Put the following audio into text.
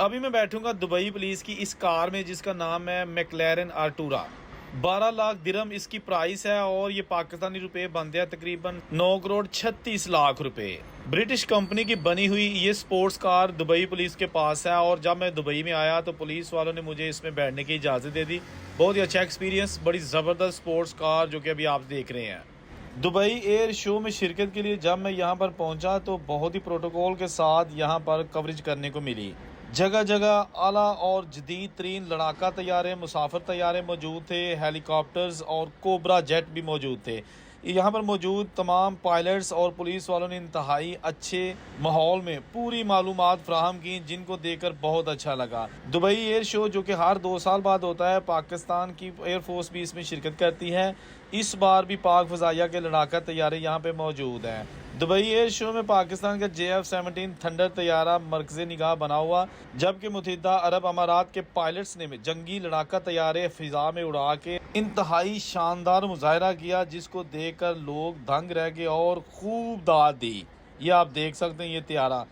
अभी मैं बैठूंगा दुबई पुलिस की इस कार में जिसका नाम है मैक्लेरन आर्टूरा। 12 लाख दिरहम इसकी प्राइस है और ये पाकिस्तानी रुपए बनते हैं तकरीबन 9 करोड़ 36 लाख रुपए। ब्रिटिश कंपनी की बनी हुई ये स्पोर्ट्स कार दुबई पुलिस के पास है और जब मैं दुबई में आया तो पुलिस वालों ने मुझे इसमें बैठने की इजाज़त दे दी। बहुत ही अच्छा एक्सपीरियंस, बड़ी ज़बरदस्त स्पोर्ट्स कार जो कि अभी आप देख रहे हैं। दुबई एयर शो में शिरकत के लिए जब मैं यहाँ पर पहुँचा तो बहुत ही प्रोटोकॉल के साथ यहाँ पर कवरेज करने को मिली। जगह जगह आला और जदीद तरीन लड़ाका तैयारे, मुसाफिर तैयारे मौजूद थे, हेलीकॉप्टर्स और कोबरा जेट भी मौजूद थे। यहाँ पर मौजूद तमाम पायलट्स और पुलिस वालों ने इंतहाई अच्छे माहौल में पूरी मालूमात फ्राहम की, जिनको देखकर बहुत अच्छा लगा। दुबई एयर शो जो कि हर 2 साल बाद होता है, पाकिस्तान की एयरफोर्स भी इसमें शिरकत करती है। इस बार भी पाक फ़ज़ाइया के लड़ाका तैयारे यहाँ पे मौजूद हैं। दुबई एयर शो में पाकिस्तान का JF-17 थंडर तैयारा मरकज़ निगाह बना हुआ, जबकि मुत्तहिदा अरब अमारात के पायलट्स ने जंगी लड़ाका तैयारे फ़िज़ा में उड़ा के इंतहाई शानदार मुजाहरा किया, जिसको देखकर लोग दंग रह गए और खूब दाद दी। ये आप देख सकते हैं ये तैयारा।